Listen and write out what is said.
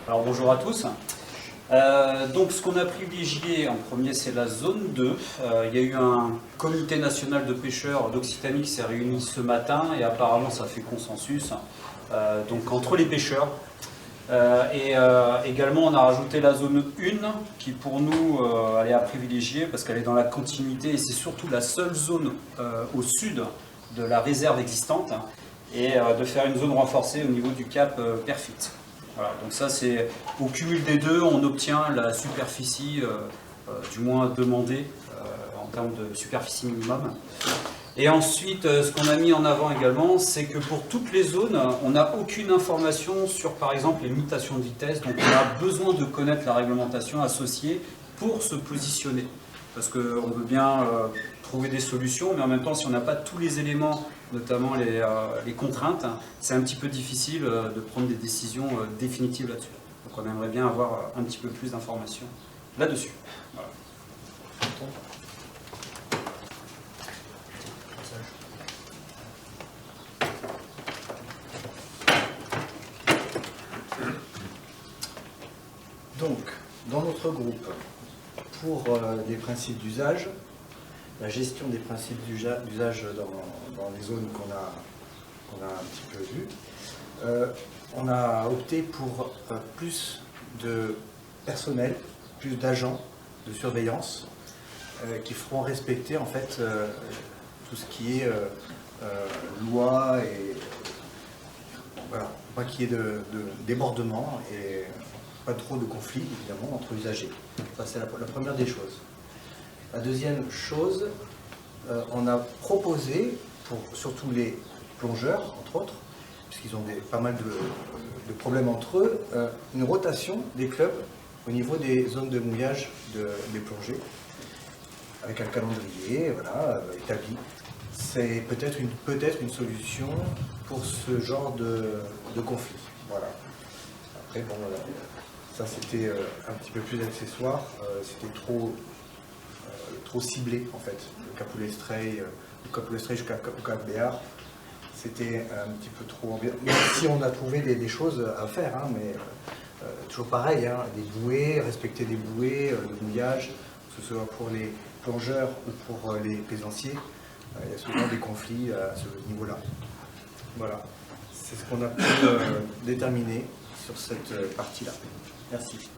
Alors bonjour à tous. Donc ce qu'on a privilégié en premier, c'est la zone 2. Il y a eu un comité national de pêcheurs d'Occitanie qui s'est réuni ce matin et apparemment ça fait consensus donc entre les pêcheurs. Également on a rajouté la zone 1 qui pour nous elle est à privilégier parce qu'elle est dans la continuité et c'est surtout la seule zone au sud de la réserve existante et de faire une zone renforcée au niveau du cap Perfit. Voilà, donc ça c'est au cumul des deux, on obtient la superficie du moins demandée en termes de superficie minimum. Et ensuite, ce qu'on a mis en avant également, c'est que pour toutes les zones, on n'a aucune information sur par exemple les limitations de vitesse, donc on a besoin de connaître la réglementation associée pour se positionner. Parce qu'on veut bien trouver des solutions, mais en même temps, si on n'a pas tous les éléments, notamment les contraintes, c'est un petit peu difficile de prendre des décisions définitives là-dessus. Donc on aimerait bien avoir un petit peu plus d'informations là-dessus. Voilà. Donc, dans notre groupe, pour les principes d'usage, la gestion des principes d'usage dans les zones qu'on a un petit peu vues, on a opté pour plus de personnel, plus d'agents de surveillance qui feront respecter en fait tout ce qui est loi et voilà, pas qu'il y ait de débordement et pas trop de conflits évidemment entre usagers. Ça c'est la première des choses. La deuxième chose, on a proposé, pour surtout les plongeurs, entre autres, puisqu'ils ont pas mal de problèmes entre eux, une rotation des clubs au niveau des zones de mouillage des plongées, avec un calendrier voilà, établi. C'est peut-être une solution pour ce genre de conflit. Voilà. Après, bon, ça c'était un petit peu plus accessoire, c'était trop ciblé en fait. Le Cap-Poulet-Stray jusqu'à Cap Béar, c'était un petit peu trop ambiant. Même si on a trouvé des choses à faire, hein, mais toujours pareil, hein, des bouées, respecter des bouées, le mouillage, que ce soit pour les plongeurs ou pour les plaisanciers, il y a souvent des conflits à ce niveau-là. Voilà, c'est ce qu'on a pu déterminer sur cette partie-là. Merci.